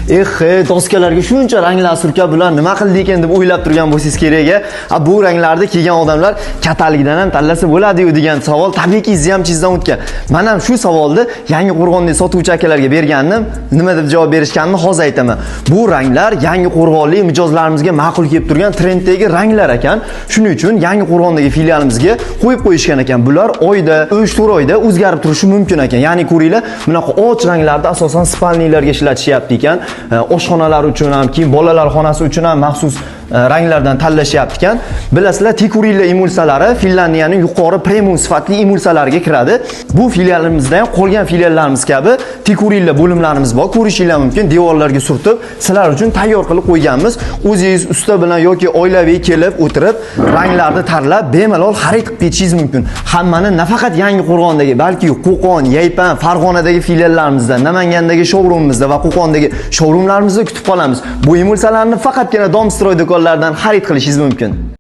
doskalarga shuncha ranglar surkab bular nima qildi ekan deb o'ylab turgan bo'lsangiz kerak. Bu ranglarni kelgan odamlar kataligidan ham tanlasa bo'ladi-yu degan savol tabiiyki izam chizdan o'tgan. Men ham shu savolni Yangi Qo'rg'ondagi sotuvchi akalarga bergandim. Nima deb javob berishganini hozir aytaman. Bu ranglar Yangi Qo'rg'onlik mijozlarimizga ma'qul kelib turgan trenddagi ranglar ekan. Shuning uchun Yangi Qo'rg'ondagi filialimizga qo'yib qo'yishgan ekan. Bular oyda, 3-4 oyda o'zgarib turishi mumkin ekan. Ya'ni ko'ringlar, bunaqa och ranglarda asosan spalnilarga ishlatishyapti ekan. Oshxonalar uchun ham, keyin bolalar xonasi uchun ham maxsus ranglardan tanlashyapti ekan. Bilasizlar, Tikurilla emulsiyalari Finlandiyaning yuqori premium sifatli emulsiyalariga kiradi. Bu filialimizda ham qolgan filiallarimiz kabi Tikurilla bo'limlarimiz bor. Ko'rishingiz mumkin, devorlarga surtib, sizlar uchun tayyor qilib qo'yganmiz. O'zingiz usta bilan yoki oilaviy kelib o'tirib, ranglarni tanlab bemalol xarid qilib ketishingiz mumkin. Hammani nafaqat Yangi Qo'rg'ondagi, balki Qo'qon, Yaypan, Farg'onadagi filiallarimizda, Namangandagi showroomimizda va Qo'qondagi showroomlarimizda kutib qolamiz. Bu emulsiyalarni faqatgina Domstroy do'konlaridan xarid qilishingiz mumkin.